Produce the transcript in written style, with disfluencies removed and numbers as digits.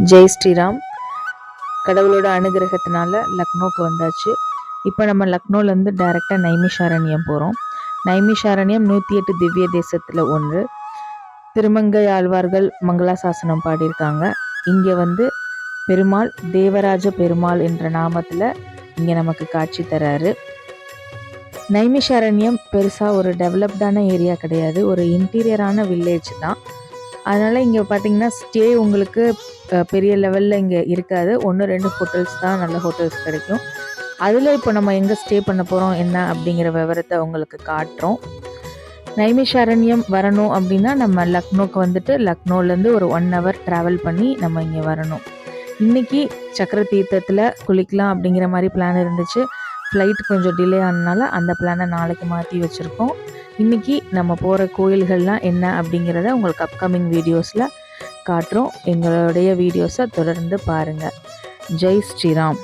ஜெய் ஸ்ரீராம். கடவுளோட அனுகிரகத்தினால லக்னோவுக்கு வந்தாச்சு. இப்போ நம்ம லக்னோலேருந்து டைரெக்டாக நைமிஷாரண்யம் போகிறோம். நைமிஷாரண்யம் 108 திவ்ய தேசத்தில் ஒன்று. திருமங்கை ஆழ்வார்கள் மங்களாசாசனம் பாடியிருக்காங்க. இங்கே பெருமாள் தேவராஜ பெருமாள் என்ற நாமத்தில் இங்கே நமக்கு காட்சி தராரு. நைமிஷாரண்யம் பெருசாக ஒரு டெவலப்டான ஏரியா கிடையாது, ஒரு இன்டீரியரான வில்லேஜ் தான். அதனால் இங்கே பார்த்திங்கன்னா ஸ்டே உங்களுக்கு பெரிய லெவலில் இங்கே இருக்காது. 1-2 ஹோட்டல்ஸ் தான், நல்ல ஹோட்டல்ஸ் கிடைக்கும். அதில் இப்போ நம்ம எங்கே ஸ்டே பண்ண போகிறோம் என்ன அப்படிங்கிற விவரத்தை உங்களுக்கு காட்டுறோம். நைமிஷாரண்யம் வரணும் அப்படின்னா நம்ம லக்னோவுக்கு லக்னோலேருந்து ஒரு 1 hour ட்ராவல் பண்ணி நம்ம இங்கே வரணும். இன்றைக்கி சக்கர தீர்த்தத்தில் குளிக்கலாம் அப்படிங்கிற மாதிரி பிளான் இருந்துச்சு. ஃப்ளைட் கொஞ்சம் டிலே ஆனதுனால அந்த பிளானை நாளைக்கு மாற்றி வச்சுருக்கோம். இன்றைக்கி நம்ம போகிற கோயில்கள்லாம் என்ன அப்படிங்கிறத உங்களுக்கு அப்கமிங் வீடியோஸில் காட்டுறோம். எங்களுடைய வீடியோஸை தொடர்ந்து பாருங்கள். ஜெய் ஸ்ரீராம்.